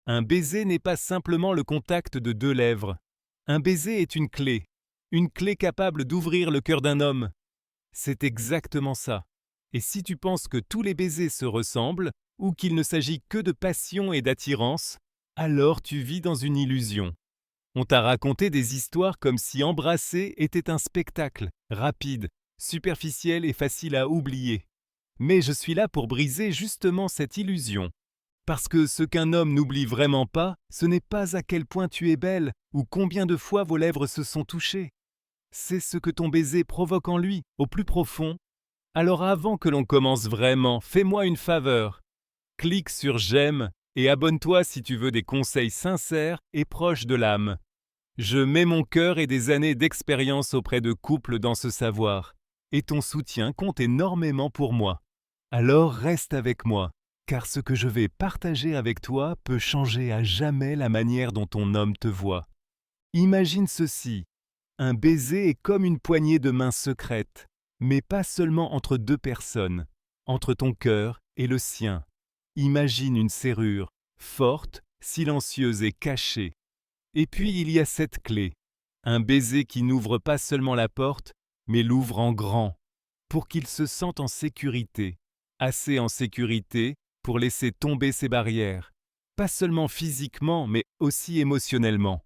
Un baiser n'est pas simplement le contact de deux lèvres. Un baiser est une clé capable d'ouvrir le cœur d'un homme. C'est exactement ça. Et si tu penses que tous les baisers se ressemblent, ou qu'il ne s'agit que de passion et d'attirance, alors tu vis dans une illusion. On t'a raconté des histoires comme si embrasser était un spectacle, rapide, superficiel et facile à oublier. Mais je suis là pour briser justement cette illusion. Parce que ce qu'un homme n'oublie vraiment pas, ce n'est pas à quel point tu es belle ou combien de fois vos lèvres se sont touchées. C'est ce que ton baiser provoque en lui, au plus profond. Alors avant que l'on commence vraiment, fais-moi une faveur. Clique sur j'aime et abonne-toi si tu veux des conseils sincères et proches de l'âme. Je mets mon cœur et des années d'expérience auprès de couples dans ce savoir. Et ton soutien compte énormément pour moi. Alors reste avec moi, car ce que je vais partager avec toi peut changer à jamais la manière dont ton homme te voit. Imagine ceci. Un baiser est comme une poignée de main secrète, mais pas seulement entre deux personnes, entre ton cœur et le sien. Imagine une serrure, forte, silencieuse et cachée. Et puis il y a cette clé, un baiser qui n'ouvre pas seulement la porte, mais l'ouvre en grand, pour qu'il se sente en sécurité, assez en sécurité pour laisser tomber ses barrières, pas seulement physiquement, mais aussi émotionnellement.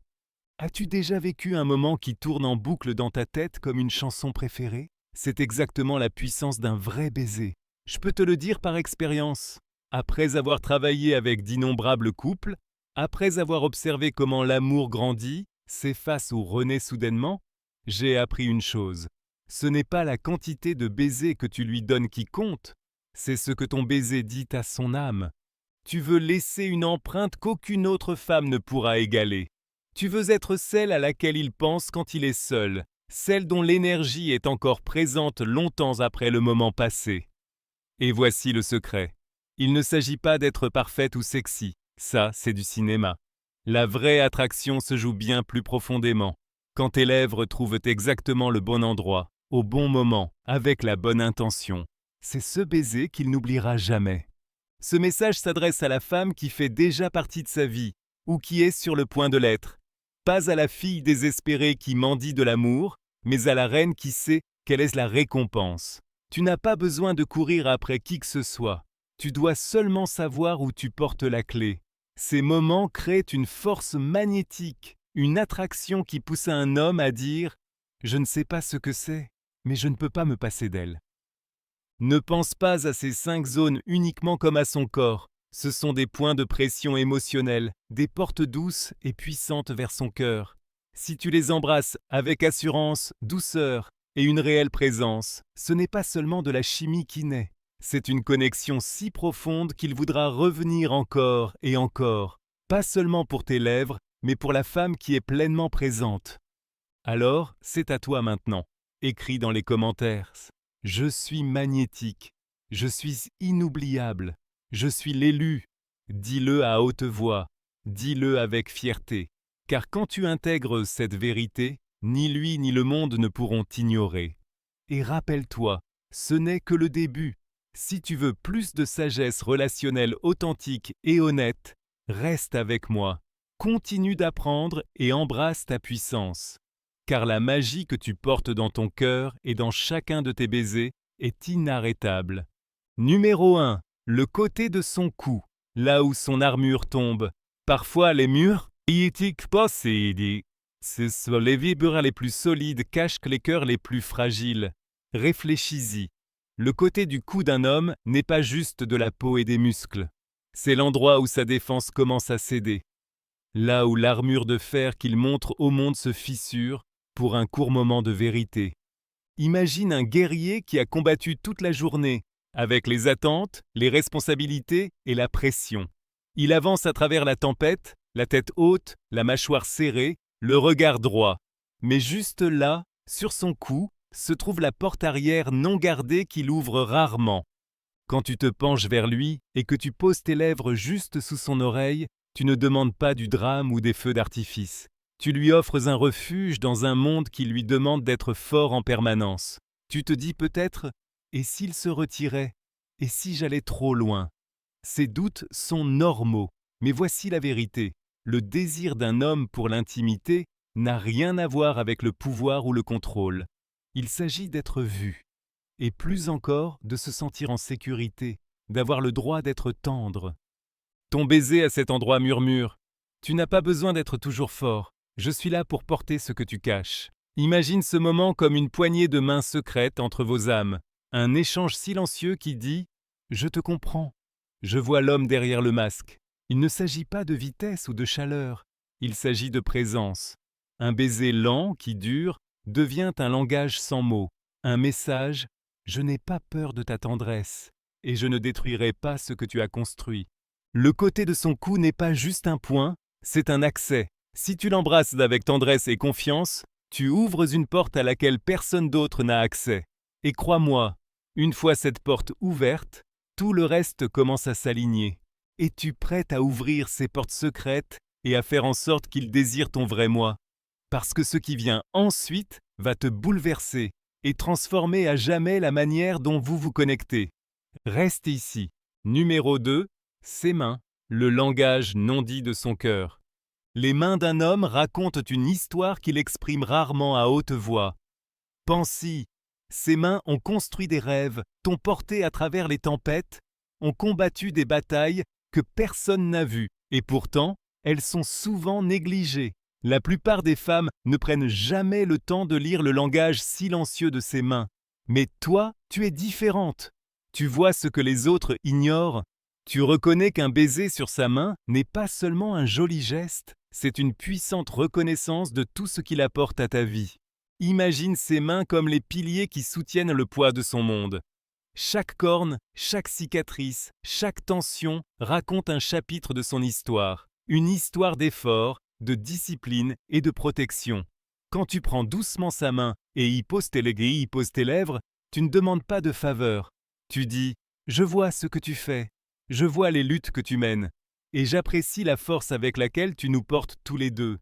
As-tu déjà vécu un moment qui tourne en boucle dans ta tête comme une chanson préférée? C'est exactement la puissance d'un vrai baiser. Je peux te le dire par expérience. Après avoir travaillé avec d'innombrables couples, après avoir observé comment l'amour grandit, s'efface ou renaît soudainement, j'ai appris une chose. Ce n'est pas la quantité de baisers que tu lui donnes qui compte, c'est ce que ton baiser dit à son âme. Tu veux laisser une empreinte qu'aucune autre femme ne pourra égaler. Tu veux être celle à laquelle il pense quand il est seul, celle dont l'énergie est encore présente longtemps après le moment passé. Et voici le secret. Il ne s'agit pas d'être parfaite ou sexy, ça c'est du cinéma. La vraie attraction se joue bien plus profondément, quand tes lèvres trouvent exactement le bon endroit, au bon moment, avec la bonne intention. C'est ce baiser qu'il n'oubliera jamais. Ce message s'adresse à la femme qui fait déjà partie de sa vie, ou qui est sur le point de l'être. Pas à la fille désespérée qui mendie de l'amour, mais à la reine qui sait quelle est la récompense. Tu n'as pas besoin de courir après qui que ce soit. Tu dois seulement savoir où tu portes la clé. Ces moments créent une force magnétique, une attraction qui pousse un homme à dire « Je ne sais pas ce que c'est, mais je ne peux pas me passer d'elle ». Ne pense pas à ces 5 zones uniquement comme à son corps. Ce sont des points de pression émotionnelle, des portes douces et puissantes vers son cœur. Si tu les embrasses avec assurance, douceur et une réelle présence, ce n'est pas seulement de la chimie qui naît. C'est une connexion si profonde qu'il voudra revenir encore et encore, pas seulement pour tes lèvres, mais pour la femme qui est pleinement présente. Alors, c'est à toi maintenant. Écris dans les commentaires. Je suis magnétique, je suis inoubliable, je suis l'élu. Dis-le à haute voix, dis-le avec fierté, car quand tu intègres cette vérité, ni lui ni le monde ne pourront t'ignorer. Et rappelle-toi, ce n'est que le début. Si tu veux plus de sagesse relationnelle authentique et honnête, reste avec moi, continue d'apprendre et embrasse ta puissance. Car la magie que tu portes dans ton cœur et dans chacun de tes baisers est inarrêtable. Numéro 1. Le côté de son cou, là où son armure tombe. Parfois les murs, ce sont les vibres les plus solides cachent les cœurs les plus fragiles. Réfléchis-y. Le côté du cou d'un homme n'est pas juste de la peau et des muscles. C'est l'endroit où sa défense commence à céder. Là où l'armure de fer qu'il montre au monde se fissure, pour un court moment de vérité. Imagine un guerrier qui a combattu toute la journée, avec les attentes, les responsabilités et la pression. Il avance à travers la tempête, la tête haute, la mâchoire serrée, le regard droit. Mais juste là, sur son cou, se trouve la porte arrière non gardée qu'il ouvre rarement. Quand tu te penches vers lui et que tu poses tes lèvres juste sous son oreille, tu ne demandes pas du drame ou des feux d'artifice. Tu lui offres un refuge dans un monde qui lui demande d'être fort en permanence. Tu te dis peut-être « et s'il se retirait? Et si j'allais trop loin ?» Ces doutes sont normaux. Mais voici la vérité. Le désir d'un homme pour l'intimité n'a rien à voir avec le pouvoir ou le contrôle. Il s'agit d'être vu. Et plus encore, de se sentir en sécurité, d'avoir le droit d'être tendre. Ton baiser à cet endroit murmure. Tu n'as pas besoin d'être toujours fort. Je suis là pour porter ce que tu caches. Imagine ce moment comme une poignée de mains secrètes entre vos âmes. Un échange silencieux qui dit « Je te comprends ». Je vois l'homme derrière le masque. Il ne s'agit pas de vitesse ou de chaleur. Il s'agit de présence. Un baiser lent qui dure devient un langage sans mots. Un message « Je n'ai pas peur de ta tendresse et je ne détruirai pas ce que tu as construit ». Le côté de son cou n'est pas juste un point, c'est un accès. Si tu l'embrasses avec tendresse et confiance, tu ouvres une porte à laquelle personne d'autre n'a accès. Et crois-moi, une fois cette porte ouverte, tout le reste commence à s'aligner. Es-tu prête à ouvrir ces portes secrètes et à faire en sorte qu'il désire ton vrai moi? Parce que ce qui vient ensuite va te bouleverser et transformer à jamais la manière dont vous vous connectez. Reste ici. Numéro 2. Ses mains, le langage non dit de son cœur. Les mains d'un homme racontent une histoire qu'il exprime rarement à haute voix. Pense-y, ses mains ont construit des rêves, t'ont porté à travers les tempêtes, ont combattu des batailles que personne n'a vues, et pourtant, elles sont souvent négligées. La plupart des femmes ne prennent jamais le temps de lire le langage silencieux de ses mains. Mais toi, tu es différente. Tu vois ce que les autres ignorent. Tu reconnais qu'un baiser sur sa main n'est pas seulement un joli geste, c'est une puissante reconnaissance de tout ce qu'il apporte à ta vie. Imagine ses mains comme les piliers qui soutiennent le poids de son monde. Chaque corne, chaque cicatrice, chaque tension raconte un chapitre de son histoire, une histoire d'effort, de discipline et de protection. Quand tu prends doucement sa main et y poses tes lèvres, tu ne demandes pas de faveur. Tu dis « Je vois ce que tu fais. Je vois les luttes que tu mènes, et j'apprécie la force avec laquelle tu nous portes tous les deux. »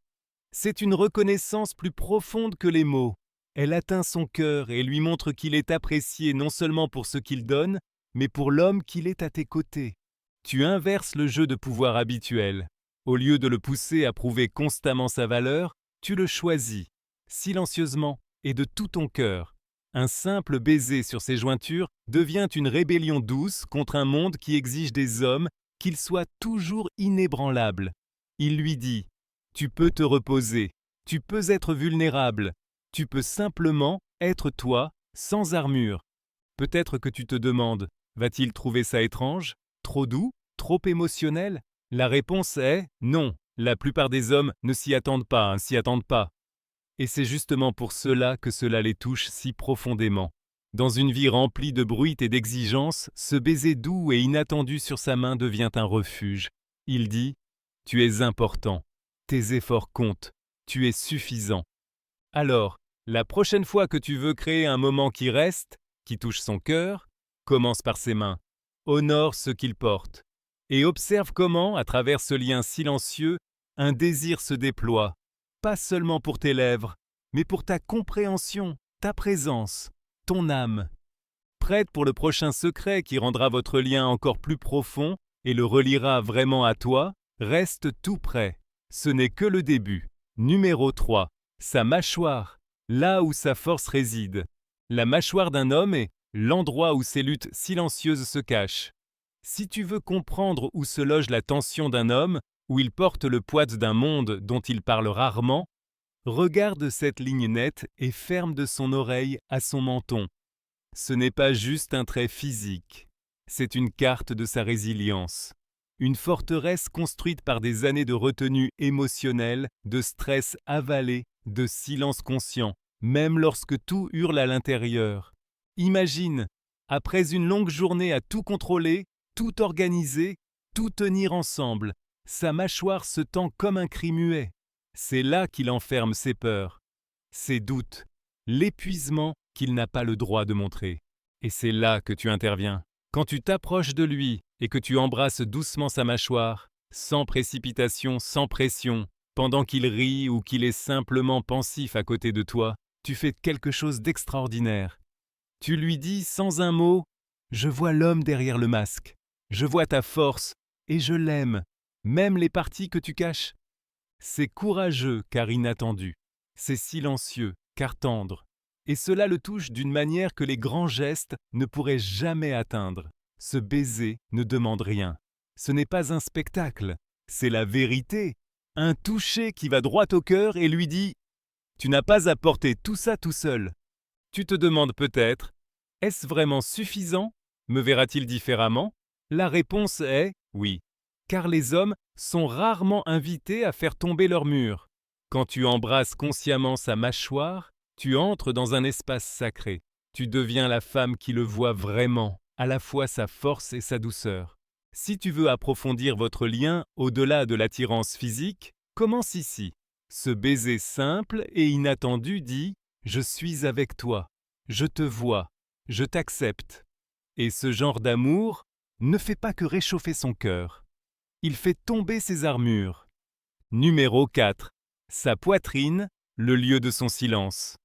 C'est une reconnaissance plus profonde que les mots. Elle atteint son cœur et lui montre qu'il est apprécié non seulement pour ce qu'il donne, mais pour l'homme qu'il est à tes côtés. Tu inverses le jeu de pouvoir habituel. Au lieu de le pousser à prouver constamment sa valeur, tu le choisis, silencieusement et de tout ton cœur. Un simple baiser sur ses jointures devient une rébellion douce contre un monde qui exige des hommes qu'ils soient toujours inébranlables. Il lui dit « Tu peux te reposer, tu peux être vulnérable, tu peux simplement être toi, sans armure. » Peut-être que tu te demandes « Va-t-il trouver ça étrange, trop doux, trop émotionnel ?» La réponse est « Non, la plupart des hommes ne s'y attendent pas, s'y attendent pas. » Et c'est justement pour cela que cela les touche si profondément. Dans une vie remplie de bruit et d'exigences, ce baiser doux et inattendu sur sa main devient un refuge. Il dit « Tu es important, tes efforts comptent, tu es suffisant. » Alors, la prochaine fois que tu veux créer un moment qui reste, qui touche son cœur, commence par ses mains. Honore ce qu'il porte. Et observe comment, à travers ce lien silencieux, un désir se déploie. Pas seulement pour tes lèvres, mais pour ta compréhension, ta présence, ton âme. Prête pour le prochain secret qui rendra votre lien encore plus profond et le reliera vraiment à toi, reste tout prêt. Ce n'est que le début. Numéro 3. Sa mâchoire, là où sa force réside. La mâchoire d'un homme est l'endroit où ses luttes silencieuses se cachent. Si tu veux comprendre où se loge la tension d'un homme, où il porte le poids d'un monde dont il parle rarement, regarde cette ligne nette et ferme de son oreille à son menton. Ce n'est pas juste un trait physique, c'est une carte de sa résilience. Une forteresse construite par des années de retenue émotionnelle, de stress avalé, de silence conscient, même lorsque tout hurle à l'intérieur. Imagine, après une longue journée à tout contrôler, tout organiser, tout tenir ensemble, sa mâchoire se tend comme un cri muet. C'est là qu'il enferme ses peurs, ses doutes, l'épuisement qu'il n'a pas le droit de montrer. Et c'est là que tu interviens. Quand tu t'approches de lui et que tu embrasses doucement sa mâchoire, sans précipitation, sans pression, pendant qu'il rit ou qu'il est simplement pensif à côté de toi, tu fais quelque chose d'extraordinaire. Tu lui dis sans un mot « Je vois l'homme derrière le masque, je vois ta force et je l'aime. même les parties que tu caches. C'est courageux car inattendu, c'est silencieux car tendre, et cela le touche d'une manière que les grands gestes ne pourraient jamais atteindre. Ce baiser ne demande rien. Ce n'est pas un spectacle, c'est la vérité. Un toucher qui va droit au cœur et lui dit « Tu n'as pas à porter tout ça tout seul ». Tu te demandes peut-être « Est-ce vraiment suffisant ? Me verra-t-il différemment ?» La réponse est « Oui ». Car les hommes sont rarement invités à faire tomber leur mur. Quand tu embrasses consciemment sa mâchoire, tu entres dans un espace sacré. Tu deviens la femme qui le voit vraiment, à la fois sa force et sa douceur. Si tu veux approfondir votre lien au-delà de l'attirance physique, commence ici. Ce baiser simple et inattendu dit « Je suis avec toi, je te vois, je t'accepte ». Et ce genre d'amour ne fait pas que réchauffer son cœur. Il fait tomber ses armures. Numéro 4. Sa poitrine, le lieu de son silence.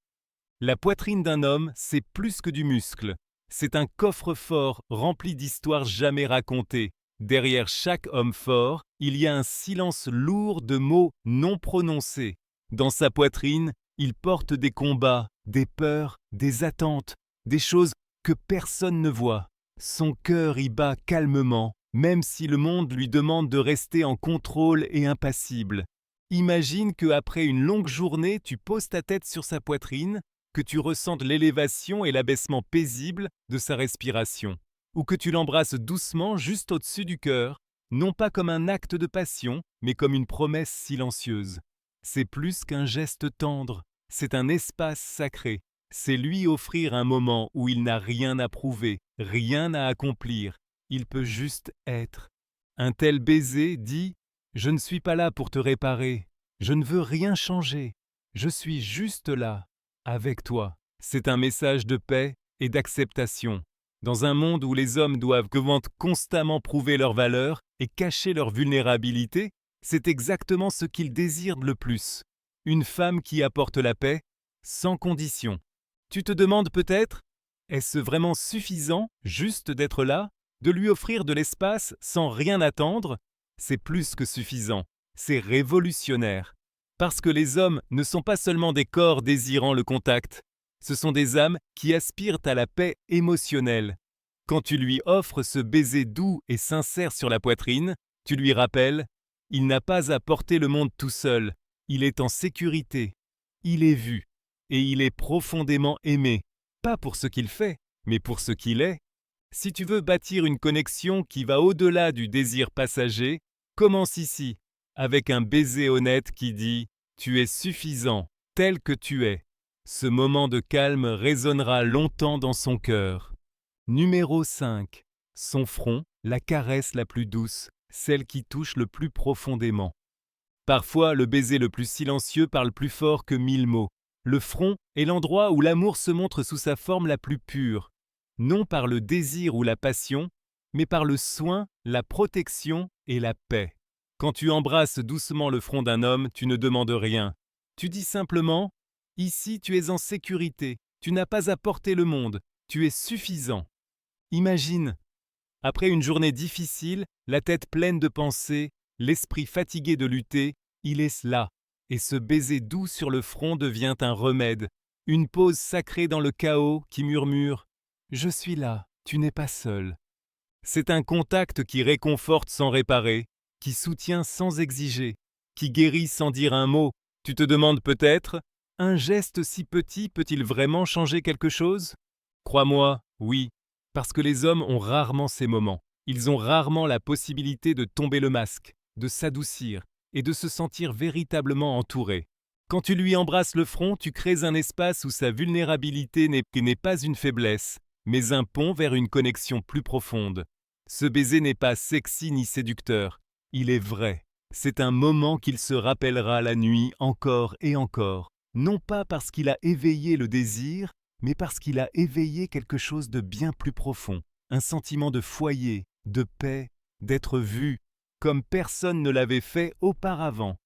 La poitrine d'un homme, c'est plus que du muscle. C'est un coffre-fort rempli d'histoires jamais racontées. Derrière chaque homme fort, il y a un silence lourd de mots non prononcés. Dans sa poitrine, il porte des combats, des peurs, des attentes, des choses que personne ne voit. Son cœur y bat calmement, même si le monde lui demande de rester en contrôle et impassible. Imagine qu'après une longue journée, tu poses ta tête sur sa poitrine, que tu ressentes l'élévation et l'abaissement paisible de sa respiration, ou que tu l'embrasses doucement juste au-dessus du cœur, non pas comme un acte de passion, mais comme une promesse silencieuse. C'est plus qu'un geste tendre, c'est un espace sacré. C'est lui offrir un moment où il n'a rien à prouver, rien à accomplir. Il peut juste être. Un tel baiser dit « Je ne suis pas là pour te réparer, je ne veux rien changer, je suis juste là, avec toi ». C'est un message de paix et d'acceptation. Dans un monde où les hommes doivent constamment prouver leur valeur et cacher leur vulnérabilité, c'est exactement ce qu'ils désirent le plus. Une femme qui apporte la paix, sans condition. Tu te demandes peut-être, est-ce vraiment suffisant, juste d'être là, de lui offrir de l'espace sans rien attendre? C'est plus que suffisant, c'est révolutionnaire. Parce que les hommes ne sont pas seulement des corps désirant le contact, ce sont des âmes qui aspirent à la paix émotionnelle. Quand tu lui offres ce baiser doux et sincère sur la poitrine, tu lui rappelles, il n'a pas à porter le monde tout seul, il est en sécurité, il est vu. Et il est profondément aimé, pas pour ce qu'il fait, mais pour ce qu'il est. Si tu veux bâtir une connexion qui va au-delà du désir passager, commence ici, avec un baiser honnête qui dit « Tu es suffisant, tel que tu es ». Ce moment de calme résonnera longtemps dans son cœur. Numéro 5. Son front, la caresse la plus douce, celle qui touche le plus profondément. Parfois, le baiser le plus silencieux parle plus fort que 1000 mots. Le front est l'endroit où l'amour se montre sous sa forme la plus pure, non par le désir ou la passion, mais par le soin, la protection et la paix. Quand tu embrasses doucement le front d'un homme, tu ne demandes rien. Tu dis simplement « Ici, tu es en sécurité, tu n'as pas à porter le monde, tu es suffisant ». Imagine, après une journée difficile, la tête pleine de pensées, l'esprit fatigué de lutter, il est là. Et ce baiser doux sur le front devient un remède, une pause sacrée dans le chaos qui murmure « Je suis là, tu n'es pas seul ». C'est un contact qui réconforte sans réparer, qui soutient sans exiger, qui guérit sans dire un mot. Tu te demandes peut-être « Un geste si petit peut-il vraiment changer quelque chose ?» Crois-moi, oui, parce que les hommes ont rarement ces moments. Ils ont rarement la possibilité de tomber le masque, de s'adoucir, et de se sentir véritablement entouré. Quand tu lui embrasses le front, tu crées un espace où sa vulnérabilité n'est pas une faiblesse, mais un pont vers une connexion plus profonde. Ce baiser n'est pas sexy ni séducteur, il est vrai. C'est un moment qu'il se rappellera la nuit encore et encore, non pas parce qu'il a éveillé le désir, mais parce qu'il a éveillé quelque chose de bien plus profond, un sentiment de foyer, de paix, d'être vu, comme personne ne l'avait fait auparavant.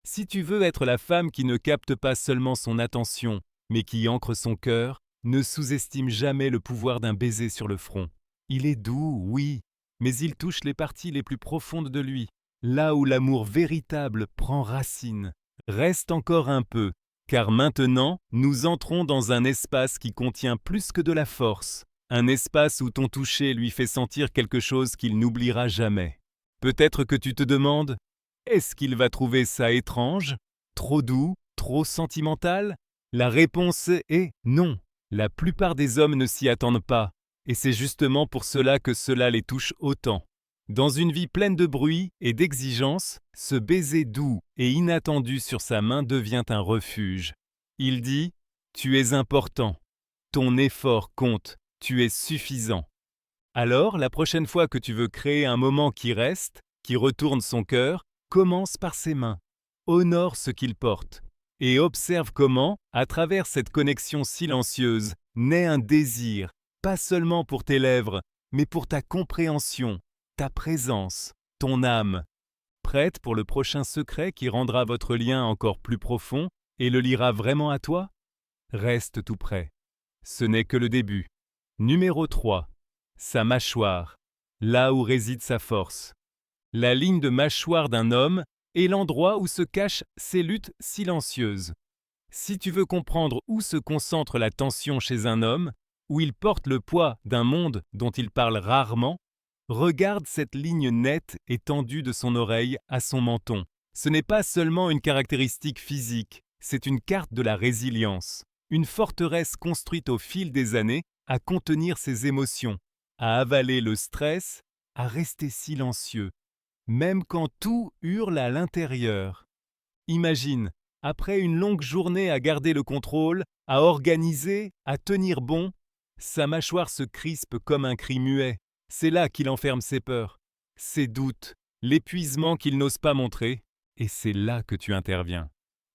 Si tu veux être la femme qui ne capte pas seulement son attention, mais qui ancre son cœur, ne sous-estime jamais le pouvoir d'un baiser sur le front. Il est doux, oui, mais il touche les parties les plus profondes de lui, là où l'amour véritable prend racine. Reste encore un peu, car maintenant, nous entrons dans un espace qui contient plus que de la force, un espace où ton toucher lui fait sentir quelque chose qu'il n'oubliera jamais. Peut-être que tu te demandes, est-ce qu'il va trouver ça étrange, trop doux, trop sentimental? La réponse est non. La plupart des hommes ne s'y attendent pas, et c'est justement pour cela que cela les touche autant. Dans une vie pleine de bruit et d'exigences, ce baiser doux et inattendu sur sa main devient un refuge. Il dit « Tu es important, ton effort compte, tu es suffisant ». Alors, la prochaine fois que tu veux créer un moment qui reste, qui retourne son cœur, commence par ses mains. Honore ce qu'il porte et observe comment, à travers cette connexion silencieuse, naît un désir, pas seulement pour tes lèvres, mais pour ta compréhension, ta présence, ton âme. Prête pour le prochain secret qui rendra votre lien encore plus profond et le liera vraiment à toi? Reste tout près. Ce n'est que le début. Numéro 3. Sa mâchoire, là où réside sa force. La ligne de mâchoire d'un homme est l'endroit où se cachent ses luttes silencieuses. Si tu veux comprendre où se concentre la tension chez un homme, où il porte le poids d'un monde dont il parle rarement, regarde cette ligne nette et tendue de son oreille à son menton. Ce n'est pas seulement une caractéristique physique, c'est une carte de la résilience, une forteresse construite au fil des années à contenir ses émotions, à avaler le stress, à rester silencieux, même quand tout hurle à l'intérieur. Imagine, après une longue journée à garder le contrôle, à organiser, à tenir bon, sa mâchoire se crispe comme un cri muet. C'est là qu'il enferme ses peurs, ses doutes, l'épuisement qu'il n'ose pas montrer, et c'est là que tu interviens.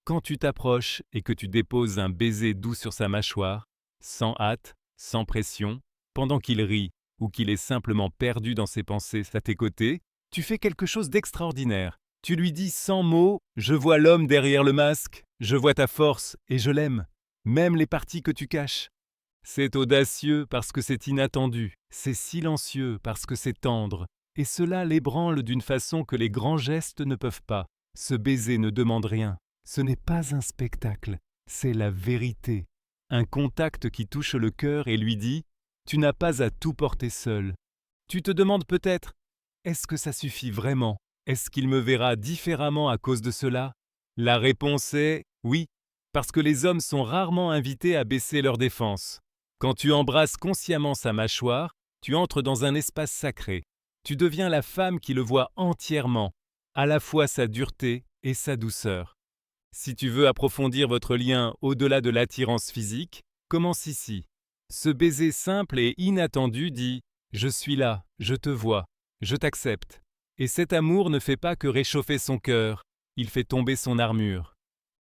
Quand tu t'approches et que tu déposes un baiser doux sur sa mâchoire, sans hâte, sans pression, pendant qu'il rit ou qu'il est simplement perdu dans ses pensées à tes côtés, tu fais quelque chose d'extraordinaire. Tu lui dis sans mots « Je vois l'homme derrière le masque, je vois ta force et je l'aime, même les parties que tu caches ». C'est audacieux parce que c'est inattendu, c'est silencieux parce que c'est tendre, et cela l'ébranle d'une façon que les grands gestes ne peuvent pas. Ce baiser ne demande rien, ce n'est pas un spectacle, c'est la vérité. Un contact qui touche le cœur et lui dit « Tu n'as pas à tout porter seul ». Tu te demandes peut-être « Est-ce que ça suffit vraiment ? Est-ce qu'il me verra différemment à cause de cela ?» La réponse est « Oui », parce que les hommes sont rarement invités à baisser leur défense. Quand tu embrasses consciemment sa mâchoire, tu entres dans un espace sacré. Tu deviens la femme qui le voit entièrement, à la fois sa dureté et sa douceur. Si tu veux approfondir votre lien au-delà de l'attirance physique, commence ici. Ce baiser simple et inattendu dit « Je suis là, je te vois, je t'accepte ». Et cet amour ne fait pas que réchauffer son cœur, il fait tomber son armure.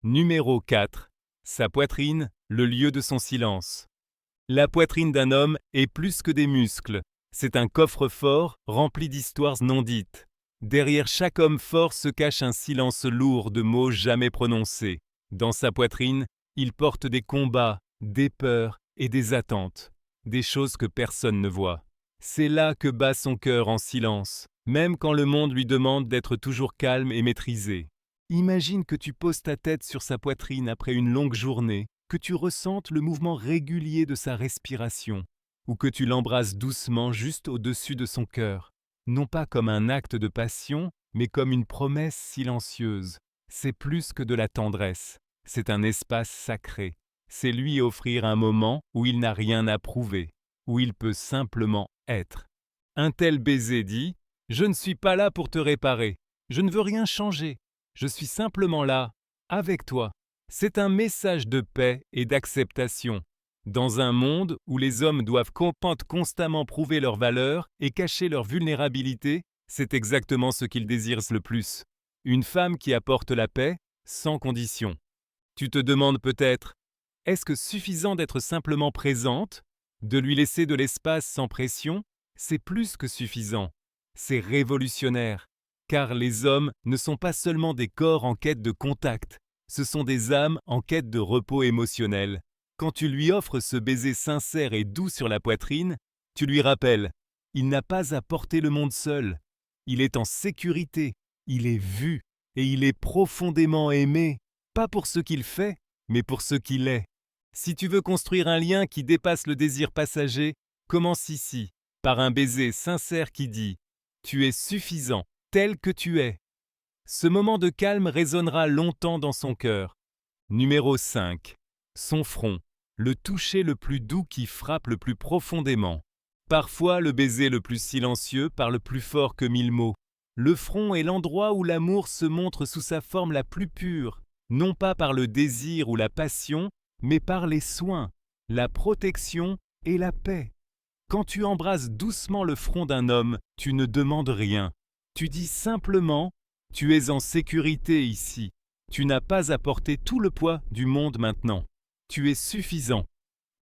Numéro 4. Sa poitrine, le lieu de son silence. La poitrine d'un homme est plus que des muscles. C'est un coffre-fort rempli d'histoires non dites. Derrière chaque homme fort se cache un silence lourd de mots jamais prononcés. Dans sa poitrine, il porte des combats, des peurs et des attentes, des choses que personne ne voit. C'est là que bat son cœur en silence, même quand le monde lui demande d'être toujours calme et maîtrisé. Imagine que tu poses ta tête sur sa poitrine après une longue journée, que tu ressentes le mouvement régulier de sa respiration, ou que tu l'embrasses doucement juste au-dessus de son cœur, non pas comme un acte de passion, mais comme une promesse silencieuse. C'est plus que de la tendresse, c'est un espace sacré. C'est lui offrir un moment où il n'a rien à prouver, où il peut simplement être. Un tel baiser dit « Je ne suis pas là pour te réparer, je ne veux rien changer, je suis simplement là, avec toi ». C'est un message de paix et d'acceptation. Dans un monde où les hommes doivent constamment prouver leur valeur et cacher leur vulnérabilité, c'est exactement ce qu'ils désirent le plus. Une femme qui apporte la paix, sans condition. Tu te demandes peut-être, est-ce que suffisant d'être simplement présente, de lui laisser de l'espace sans pression? C'est plus que suffisant. C'est révolutionnaire, car les hommes ne sont pas seulement des corps en quête de contact, ce sont des âmes en quête de repos émotionnel. Quand tu lui offres ce baiser sincère et doux sur la poitrine, tu lui rappelles, il n'a pas à porter le monde seul. Il est en sécurité, il est vu et il est profondément aimé, pas pour ce qu'il fait, mais pour ce qu'il est. Si tu veux construire un lien qui dépasse le désir passager, commence ici, par un baiser sincère qui dit « Tu es suffisant, tel que tu es ». Ce moment de calme résonnera longtemps dans son cœur. Numéro 5. Son front, le toucher le plus doux qui frappe le plus profondément. Parfois, le baiser le plus silencieux parle plus fort que 1000 mots. Le front est l'endroit où l'amour se montre sous sa forme la plus pure, non pas par le désir ou la passion, mais par les soins, la protection et la paix. Quand tu embrasses doucement le front d'un homme, tu ne demandes rien. Tu dis simplement « Tu es en sécurité ici. Tu n'as pas à porter tout le poids du monde maintenant. Tu es suffisant. »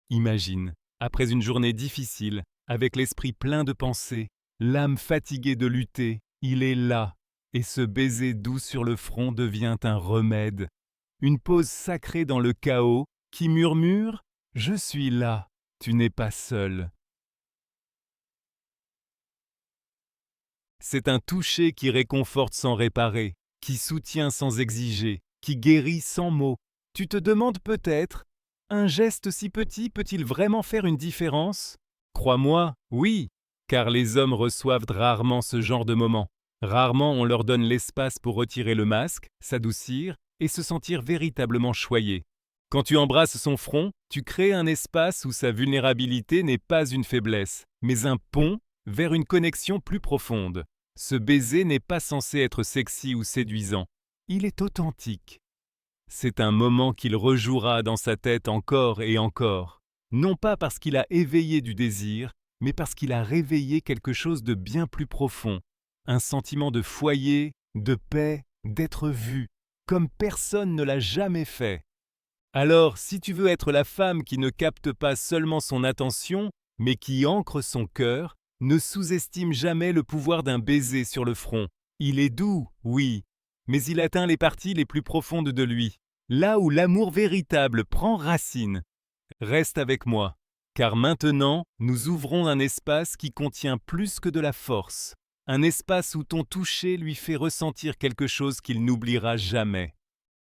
Imagine, après une journée difficile, avec l'esprit plein de pensées, l'âme fatiguée de lutter, il est là, et ce baiser doux sur le front devient un remède. Une pause sacrée dans le chaos qui murmure « Je suis là, tu n'es pas seul ». C'est un toucher qui réconforte sans réparer, qui soutient sans exiger, qui guérit sans mots. Tu te demandes peut-être, un geste si petit peut-il vraiment faire une différence ? Crois-moi, oui, car les hommes reçoivent rarement ce genre de moment. Rarement on leur donne l'espace pour retirer le masque, s'adoucir et se sentir véritablement choyé. Quand tu embrasses son front, tu crées un espace où sa vulnérabilité n'est pas une faiblesse, mais un pont vers une connexion plus profonde. Ce baiser n'est pas censé être sexy ou séduisant. Il est authentique. C'est un moment qu'il rejouera dans sa tête encore et encore. Non pas parce qu'il a éveillé du désir, mais parce qu'il a réveillé quelque chose de bien plus profond. Un sentiment de foyer, de paix, d'être vu, comme personne ne l'a jamais fait. Alors, si tu veux être la femme qui ne capte pas seulement son attention, mais qui ancre son cœur, ne sous-estime jamais le pouvoir d'un baiser sur le front. Il est doux, oui, mais il atteint les parties les plus profondes de lui, là où l'amour véritable prend racine. Reste avec moi, car maintenant, nous ouvrons un espace qui contient plus que de la force, un espace où ton toucher lui fait ressentir quelque chose qu'il n'oubliera jamais.